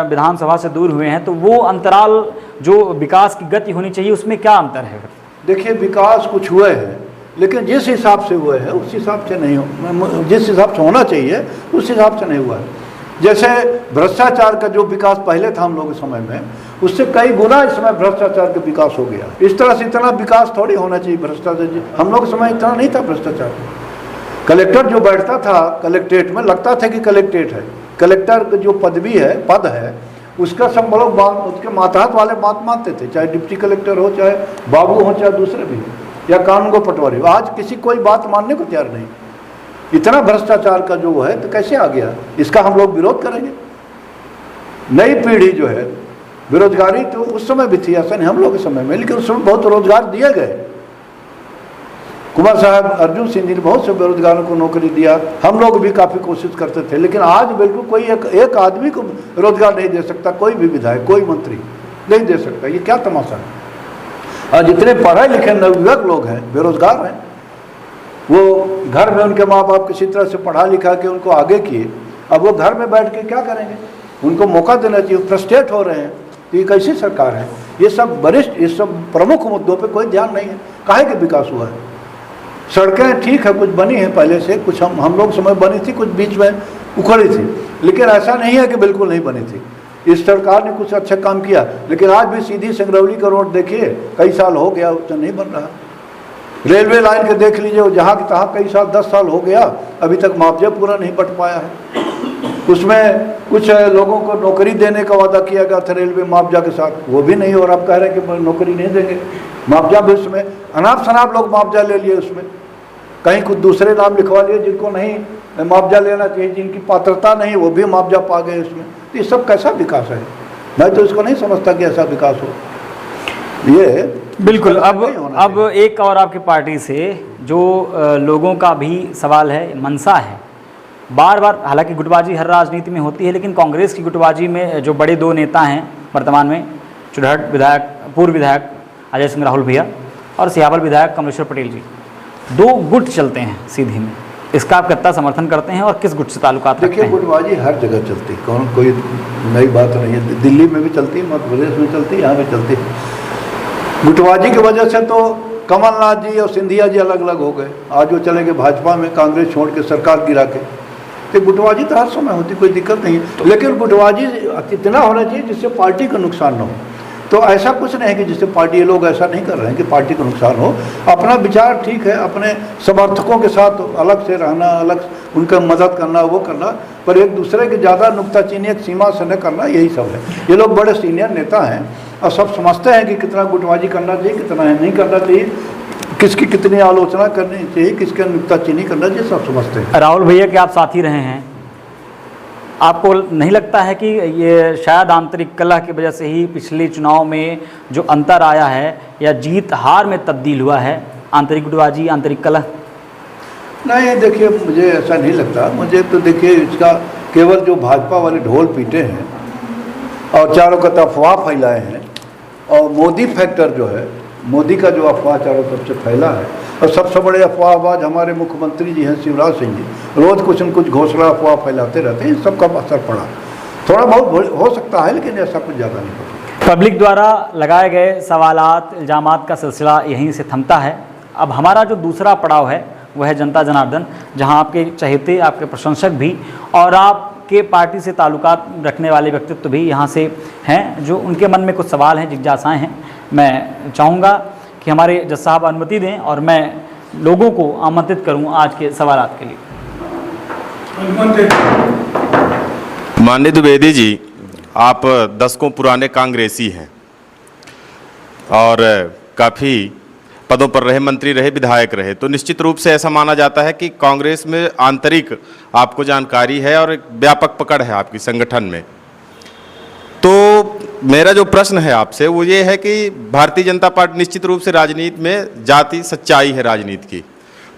विधानसभा से दूर हुए हैं, तो वो अंतराल जो विकास की गति होनी चाहिए उसमें क्या अंतर है? देखिए, विकास कुछ हुए हैं, लेकिन जिस हिसाब से हुए हैं उस हिसाब से नहीं हो, जिस हिसाब से होना चाहिए उस हिसाब से नहीं हुआ है। जैसे भ्रष्टाचार का जो विकास पहले था हम लोगों के समय में, उससे कई गुना इस समय भ्रष्टाचार का विकास हो गया। इस तरह से इतना विकास थोड़ी होना चाहिए भ्रष्टाचार। हम लोग के समय इतना नहीं था भ्रष्टाचार। कलेक्टर जो बैठता था कलेक्ट्रेट में, लगता था कि कलेक्ट्रेट है। कलेक्टर का जो पदवी है, पद है, उसका सब लोग उसके मातहत वाले बात मानते थे, चाहे डिप्टी कलेक्टर हो, चाहे बाबू हो, चाहे दूसरे भी, या कानून को पटवारी। आज किसी कोई बात मानने को तैयार नहीं। इतना भ्रष्टाचार का जो है तो कैसे आ गया, इसका हम लोग विरोध करेंगे। नई पीढ़ी जो है, बेरोजगारी तो उस समय भी थी, ऐसा नहीं हम लोग के समय में, लेकिन उस समय बहुत रोजगार दिए गए। कुमार साहब अर्जुन सिंह जी ने बहुत से बेरोजगारों को नौकरी दिया, हम लोग भी काफ़ी कोशिश करते थे। लेकिन आज बिल्कुल कोई एक आदमी को रोजगार नहीं दे सकता, कोई भी विधायक, कोई मंत्री नहीं दे सकता। ये क्या तमाशा है? और जितने पढ़े लिखे नवयुवक लोग हैं बेरोजगार हैं, वो घर में उनके माँ बाप किसी तरह से पढ़ा लिखा के उनको आगे किए, अब वो घर में बैठ के क्या करेंगे? उनको मौका देना चाहिए। फ्रस्ट्रेट हो रहे हैं। तो ये कैसी सरकार है? ये सब वरिष्ठ, ये सब प्रमुख मुद्दों पे कोई ध्यान नहीं है। काहे के विकास हुआ है? सड़कें ठीक है, कुछ बनी है पहले से, कुछ हम लोग समय बनी थी, कुछ बीच में उखड़ी थी, लेकिन ऐसा नहीं है कि बिल्कुल नहीं बनी थी। इस सरकार ने कुछ अच्छा काम किया, लेकिन आज भी सीधी सिंगरौली का रोड देखिए, कई साल हो गया तो नहीं बन रहा। रेलवे लाइन के देख लीजिए, जहाँ की तहाँ कई साल, 10 साल हो गया, अभी तक मुआवजा पूरा नहीं बट पाया है। उसमें कुछ लोगों को नौकरी देने का वादा किया गया था रेलवे मुआवजा के साथ, वो भी नहीं, और अब कह रहे हैं कि नौकरी नहीं देंगे। मुआवजा भी उसमें अनाप शनाप लोग मुआवजा ले लिए, उसमें कहीं कुछ दूसरे नाम लिखवा लिए जिनको नहीं मुआवजा लेना चाहिए, जिनकी पात्रता नहीं, वो भी मुआवजा पा गए उसमें। ये सब कैसा विकास है? मैं तो इसको नहीं समझता कि ऐसा विकास हो। ये बिल्कुल। अब एक और आपकी पार्टी से जो लोगों का भी सवाल है, मनसा है, बार बार, हालांकि गुटबाजी हर राजनीति में होती है, लेकिन कांग्रेस की गुटबाजी में जो बड़े 2 नेता हैं वर्तमान में, चुरहट विधायक, पूर्व विधायक अजय सिंह राहुल भैया और सियावल विधायक कमलेश्वर पटेल जी, 2 गुट चलते हैं सीधी में। इसका आप कितना समर्थन करते हैं और किस गुट से ताल्लुकात रखते देखिए, हैं? गुटबाजी हर जगह चलती है, कौन कोई नई बात नहीं है। दिल्ली में भी चलती है, मध्य प्रदेश में चलती है, यहाँ भी चलती है। गुटबाजी की वजह से तो कमलनाथ जी और सिंधिया जी अलग अलग हो गए। आज वो चले गए भाजपा में, कांग्रेस छोड़ के सरकार गिरा के। तो गुटबाजी तो हर समय होती, कोई दिक्कत नहीं है, लेकिन गुटबाजी इतना होना चाहिए जिससे पार्टी का नुकसान न हो। तो ऐसा कुछ नहीं है कि जिससे पार्टी, ये लोग ऐसा नहीं कर रहे हैं कि पार्टी को नुकसान हो। अपना विचार ठीक है, अपने समर्थकों के साथ अलग से रहना, अलग उनका मदद करना, वो करना, पर एक दूसरे की ज़्यादा नुक्ताचीनी एक सीमा से न करना, यही सब है। ये लोग बड़े सीनियर नेता हैं और सब समझते हैं कि कितना गुटबाजी करना चाहिए, कितना नहीं करना चाहिए, किसकी कितनी आलोचना करनी चाहिए, किसके नुक्ताचीनी करना चाहिए, सब समझते हैं। राहुल भैया के आप साथी रहे हैं, आपको नहीं लगता है कि ये शायद आंतरिक कलह की वजह से ही पिछले चुनाव में जो अंतर आया है या जीत हार में तब्दील हुआ है, आंतरिक गुटबाजी, आंतरिक कलह? नहीं, देखिए, मुझे ऐसा नहीं लगता। मुझे तो देखिए, इसका केवल जो भाजपा वाले ढोल पीटे हैं और चारों तरफ अफवाह फैलाए हैं, और मोदी फैक्टर जो है, मोदी का जो अफवाह चारों तरफ से फैला है, और सबसे बड़े अफवाहबाज हमारे मुख्यमंत्री जी हैं शिवराज सिंह जी, रोज़ कुछ न कुछ घोषणा अफवाह फैलाते रहते हैं। इन सब का असर पड़ा, थोड़ा बहुत हो सकता है, लेकिन ऐसा कुछ ज़्यादा नहीं होता। पब्लिक द्वारा लगाए गए सवालात, इल्ज़ामात का सिलसिला यहीं से थमता है। अब हमारा जो दूसरा पड़ाव है वह है जनता जनार्दन, जहां आपके चहेते, आपके प्रशंसक भी और आपके पार्टी से ताल्लुकात रखने वाले व्यक्तित्व भी यहाँ से हैं, जो उनके मन में कुछ सवाल हैं, जिज्ञासाएँ हैं। मैं चाहूँगा कि हमारे जज साहब अनुमति दें और मैं लोगों को आमंत्रित करूं आज के सवालात के लिए। माननीय द्विवेदी जी, आप दशकों पुराने कांग्रेसी हैं और काफ़ी पदों पर रहे, मंत्री रहे, विधायक रहे, तो निश्चित रूप से ऐसा माना जाता है कि कांग्रेस में आंतरिक आपको जानकारी है और एक व्यापक पकड़ है आपकी संगठन में। तो मेरा जो प्रश्न है आपसे वो ये है कि भारतीय जनता पार्टी निश्चित रूप से राजनीति में जाति सच्चाई है राजनीति की,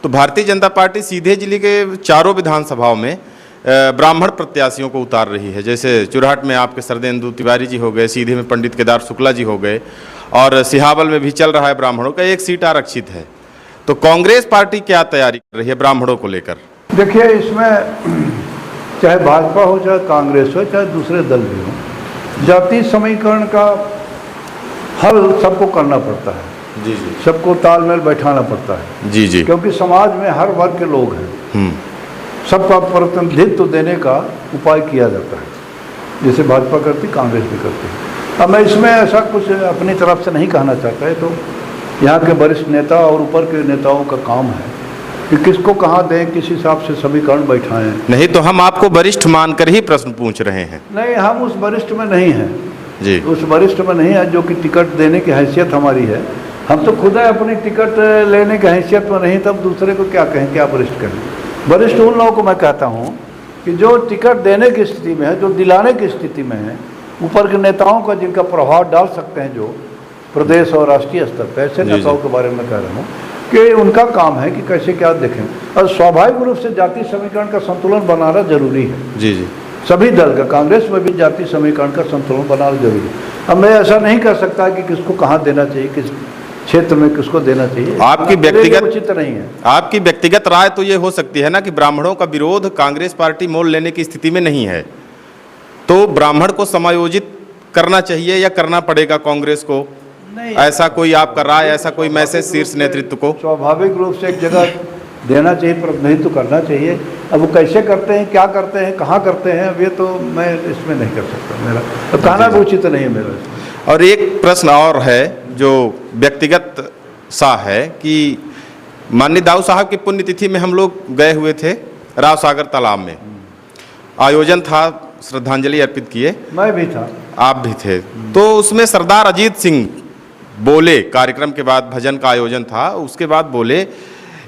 तो भारतीय जनता पार्टी सीधे जिले के चारों विधानसभाओं में ब्राह्मण प्रत्याशियों को उतार रही है। जैसे चुरहट में आपके सरदेंदु तिवारी जी हो गए, सीधे में पंडित केदार शुक्ला जी हो गए, और सिहावल में भी चल रहा है ब्राह्मणों का, एक सीट आरक्षित है। तो कांग्रेस पार्टी क्या तैयारी कर रही है ब्राह्मणों को लेकर? देखिए, इसमें चाहे भाजपा हो, चाहे कांग्रेस हो, चाहे दूसरे दल भी हो, जाति समीकरण का हल सबको करना पड़ता है। जी जी, सबको तालमेल बैठाना पड़ता है। जी जी, क्योंकि समाज में हर वर्ग के लोग हैं, सबका प्रतिनिधित्व देने का उपाय किया जाता है, जैसे भाजपा करती, कांग्रेस भी करती है। अब मैं इसमें ऐसा कुछ अपनी तरफ से नहीं कहना चाहता है, तो यहाँ के वरिष्ठ नेता और ऊपर के नेताओं का काम है कि किसको कहाँ दें, किस हिसाब से समीकरण बैठाएं। नहीं तो हम आपको वरिष्ठ मानकर ही प्रश्न पूछ रहे हैं। नहीं, हम उस वरिष्ठ में नहीं हैं जी, उस वरिष्ठ में नहीं है जो कि टिकट देने की हैसियत हमारी है। हम तो खुद अपनी टिकट लेने की हैसियत में नहीं, तब दूसरे को क्या कहें, क्या वरिष्ठ कहें। वरिष्ठ उन लोगों को मैं कहता हूँ कि जो टिकट देने की स्थिति में है, जो दिलाने की स्थिति में है, ऊपर के नेताओं का जिनका प्रभाव डाल सकते हैं, जो प्रदेश और राष्ट्रीय स्तर पर, ऐसे नेताओं के बारे में कह रहा हूँ कि उनका काम है कि कैसे क्या देखें। और स्वाभाविक रूप से जाति समीकरण का संतुलन बनाना जरूरी है। जी जी, सभी दल का, कांग्रेस में भी जाति समीकरण का संतुलन बनाना जरूरी है। अब मैं ऐसा नहीं कर सकता कि किसको कहाँ देना चाहिए, किस क्षेत्र में किसको देना चाहिए। आपकी व्यक्तिगत उचित नहीं है। आपकी व्यक्तिगत राय तो ये हो सकती है ना कि ब्राह्मणों का विरोध कांग्रेस पार्टी मोल लेने की स्थिति में नहीं है, तो ब्राह्मण को समायोजित करना चाहिए या करना पड़ेगा कांग्रेस को? नहीं, ऐसा कोई आपका राय, ऐसा कोई मैसेज शीर्ष नेतृत्व को? स्वाभाविक रूप से एक जगह देना चाहिए, प्रतिनिधित्व करना चाहिए। अब वो कैसे करते हैं, क्या करते हैं, कहाँ करते हैं, अब ये तो मैं इसमें नहीं कर सकता, मेरा तो कहना भी उचित नहीं है मेरा। और एक प्रश्न और है जो व्यक्तिगत सा है कि माननीय दाऊ साहब की पुण्यतिथि में हम लोग गए हुए थे राव सागर तालाब में, आयोजन था, श्रद्धांजलि अर्पित किए। मैं भी था, आप भी थे। तो उसमें सरदार अजीत सिंह बोले, कार्यक्रम के बाद भजन का आयोजन था, उसके बाद बोले,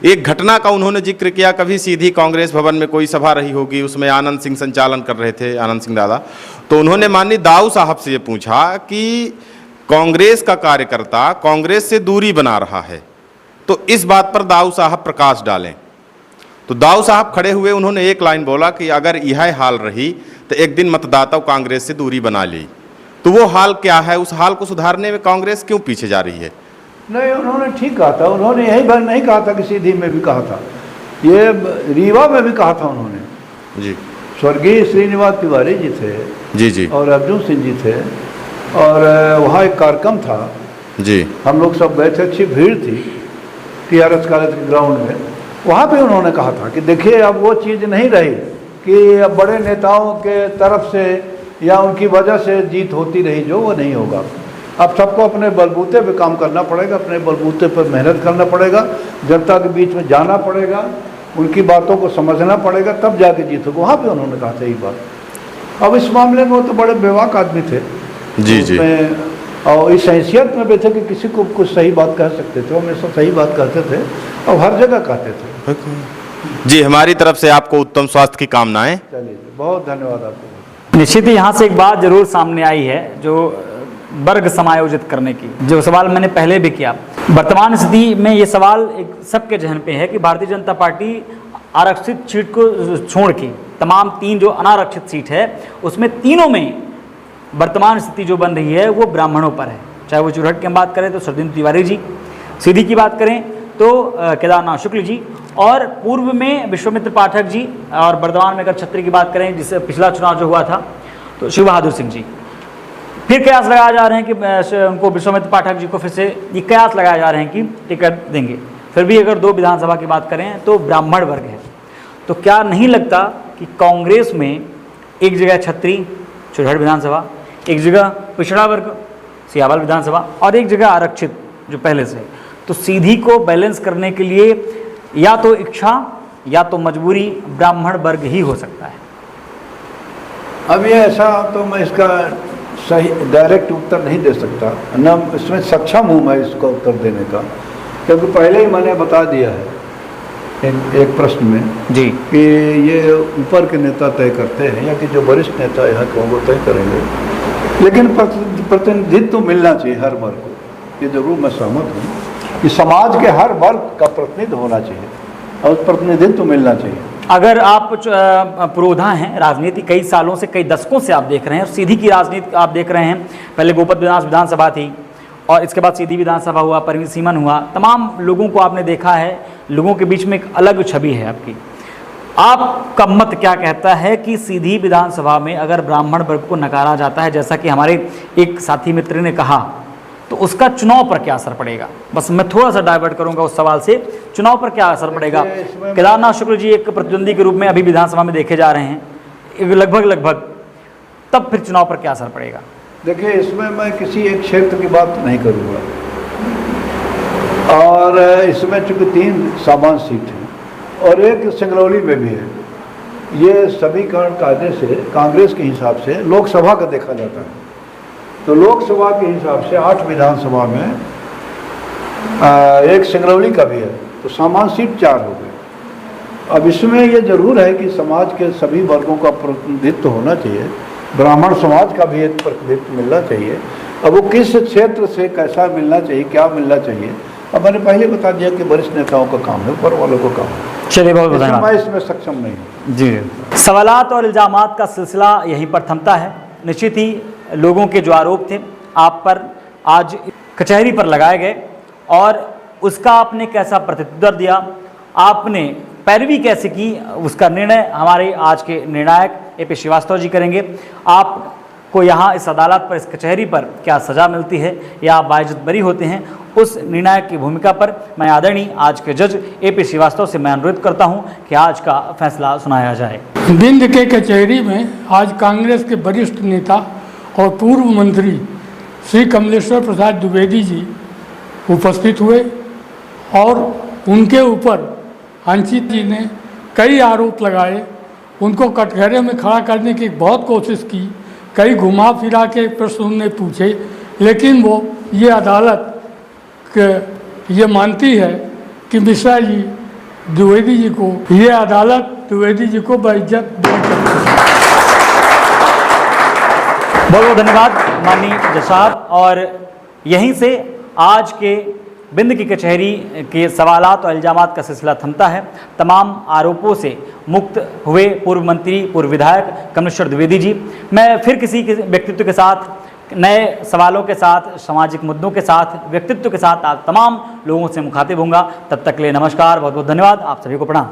एक घटना का उन्होंने जिक्र किया, कभी सीधी कांग्रेस भवन में कोई सभा रही होगी, उसमें आनंद सिंह संचालन कर रहे थे, आनंद सिंह दादा। तो उन्होंने माननीय दाऊ साहब से ये पूछा कि कांग्रेस का कार्यकर्ता कांग्रेस से दूरी बना रहा है, तो इस बात पर दाऊ साहब प्रकाश डालें। तो दाऊ साहब खड़े हुए, उन्होंने एक लाइन बोला कि अगर यह हाल रही तो एक दिन मतदाता कांग्रेस से दूरी बना ली। तो वो हाल क्या है, उस हाल को सुधारने में कांग्रेस क्यों पीछे जा रही है? नहीं, उन्होंने ठीक कहा था। उन्होंने यही बात नहीं कहा था कि सीधी में भी कहा था, ये रीवा में भी कहा था उन्होंने। जी, स्वर्गीय श्रीनिवास तिवारी जी थे, जी जी, और अर्जुन सिंह जी थे, और वहाँ एक कार्यक्रम था जी, हम लोग सब गए थे, अच्छी भीड़ थी TRS कॉलेज के ग्राउंड में। वहाँ पे उन्होंने कहा था कि देखिए, अब वो चीज़ नहीं रही कि अब बड़े नेताओं के तरफ से या उनकी वजह से जीत होती रही, जो वो नहीं होगा। अब सबको अपने बलबूते पे काम करना पड़ेगा, अपने बलबूते पर मेहनत करना पड़ेगा, जनता के बीच में जाना पड़ेगा, उनकी बातों को समझना पड़ेगा, तब जाके जीत होगा। वहाँ पे उन्होंने कहा था ये बात। अब इस मामले में वो तो बड़े बेबाक आदमी थे जी जी, और इस हैसियत में भी थे कि किसी को कुछ सही बात कह सकते थे, हमेशा सही बात कहते थे और हर जगह कहते थे। जी, हमारी तरफ से आपको उत्तम स्वास्थ्य की कामनाएं। चलिए, बहुत धन्यवाद आपको। निश्चित ही यहाँ से एक बात जरूर सामने आई है, जो वर्ग समायोजित करने की, जो सवाल मैंने पहले भी किया। वर्तमान स्थिति में ये सवाल एक सबके जहन पे है कि भारतीय जनता पार्टी आरक्षित सीट को छोड़ के तमाम 3 जो अनारक्षित सीट है, उसमें तीनों में वर्तमान स्थिति जो बन रही है वो ब्राह्मणों पर है। चाहे वो चुरहट की हम बात करें तो सरदेंदु तिवारी जी, सीधी की बात करें तो केदारनाथ शुक्ल जी, और पूर्व में विश्वामित्र पाठक जी, और वर्तमान में अगर छत्री की बात करें, जिससे पिछला चुनाव जो हुआ था, तो शिव बहादुर सिंह जी। फिर कयास लगाए जा रहे हैं कि उनको, विश्वामित्र पाठक जी को फिर से ये कयास लगाए जा रहे हैं कि टिकट देंगे। फिर भी अगर 2 विधानसभा की बात करें तो ब्राह्मण वर्ग है। तो क्या नहीं लगता कि कांग्रेस में एक जगह छत्री चुरहट विधानसभा, एक जगह पिछड़ा वर्ग सियावल विधानसभा, और एक जगह आरक्षित जो पहले से, तो सीधी को बैलेंस करने के लिए या तो इच्छा या तो मजबूरी ब्राह्मण वर्ग ही हो सकता है। अब ये ऐसा तो मैं इसका सही डायरेक्ट उत्तर नहीं दे सकता, न इसमें सक्षम हूँ मैं इसका उत्तर देने का, क्योंकि पहले ही मैंने बता दिया है एक प्रश्न में जी कि ये ऊपर के नेता तय करते हैं या कि जो वरिष्ठ नेता यहाँ के वो तय करेंगे, लेकिन प्रतिनिधित्व मिलना चाहिए हर वर्ग को। ये जरूर मैं सहमत हूँ कि समाज के हर वर्ग का प्रतिनिधित्व होना चाहिए। और उस प्रतिनिधित्व मिलना चाहिए। अगर आप पुरोधा हैं, राजनीति कई सालों से, कई दशकों से आप देख रहे हैं और सीधी की राजनीति आप देख रहे हैं। पहले गोपद विधानसभा थी और इसके बाद सीधी विधानसभा हुआ, परवीन सीमन हुआ, तमाम लोगों को आपने देखा है, लोगों के बीच में एक अलग छवि है आपकी। आपका मत क्या कहता है कि सीधी विधानसभा में अगर ब्राह्मण वर्ग को नकारा जाता है, जैसा कि हमारे एक साथी मित्र ने कहा, तो उसका चुनाव पर क्या असर पड़ेगा? बस मैं थोड़ा सा डाइवर्ट करूंगा उस सवाल से, चुनाव पर क्या असर पड़ेगा? केदारनाथ शुक्ल जी एक प्रतिद्वंदी के रूप में अभी विधानसभा में देखे जा रहे हैं, लगभग, तब फिर चुनाव पर क्या असर पड़ेगा? देखिए, इसमें मैं किसी एक क्षेत्र की बात नहीं करूँगा, और इसमें चूंकि 3 सामान्य सीट हैं और एक सिंगरौली में भी है, ये समीकरण कायदे से कांग्रेस के हिसाब से लोकसभा का देखा जाता है। तो लोकसभा के हिसाब से 8 विधानसभा में एक सिंगरौली का भी है, तो सामान्य सीट 4 हो गए। अब इसमें ये जरूर है कि समाज के सभी वर्गों का प्रतिनिधित्व होना चाहिए, ब्राह्मण समाज का भी एक प्रतिनिधित्व मिलना चाहिए। अब वो किस क्षेत्र से कैसा मिलना चाहिए, क्या मिलना चाहिए, अब मैंने पहले बता दिया कि वरिष्ठ नेताओं का काम है, ऊपर वालों का काम है। चलिए, बहुत धन्यवाद। मैं इसमें सक्षम नहीं हूँ जी। सवालात और इल्जामात का सिलसिला यहीं पर थमता है। निश्चित ही लोगों के जो आरोप थे आप पर आज कचहरी पर लगाए गए और उसका आपने कैसा प्रत्युत्तर दिया, आपने पैरवी कैसे की, उसका निर्णय हमारे आज के निर्णायक AP श्रीवास्तव जी करेंगे। आपको यहाँ इस अदालत पर, इस कचहरी पर क्या सज़ा मिलती है या आप बाइज्जत बरी होते हैं, उस निर्णायक की भूमिका पर मैं आदरणीय आज के जज AP श्रीवास्तव से मैं अनुरोध करता हूं कि आज का फैसला सुनाया जाए। भिंड के कचहरी में आज कांग्रेस के वरिष्ठ नेता और पूर्व मंत्री श्री कमलेश्वर प्रसाद द्विवेदी जी उपस्थित हुए और उनके ऊपर अंशित जी ने कई आरोप लगाए। उनको कटघरे में खड़ा करने की बहुत कोशिश की, कई घुमा फिरा के प्रश्न उन्होंने पूछे, लेकिन वो ये अदालत ये मानती है कि मिश्रा जी द्विवेदी जी को, ये अदालत द्विवेदी जी को बेइज्जत नहीं करती। बहुत बहुत धन्यवाद माननीय जज साहब। और यहीं से आज के बिंद की कचहरी के सवालात और इल्जामात का सिलसिला थमता है। तमाम आरोपों से मुक्त हुए पूर्व मंत्री, पूर्व विधायक कमलेश्वर द्विवेदी जी। मैं फिर किसी के व्यक्तित्व के साथ, नए सवालों के साथ, सामाजिक मुद्दों के साथ, व्यक्तित्व के साथ आप तमाम लोगों से मुखातिब होऊंगा। तब तक के लिए नमस्कार, बहुत बहुत धन्यवाद, आप सभी को प्रणाम।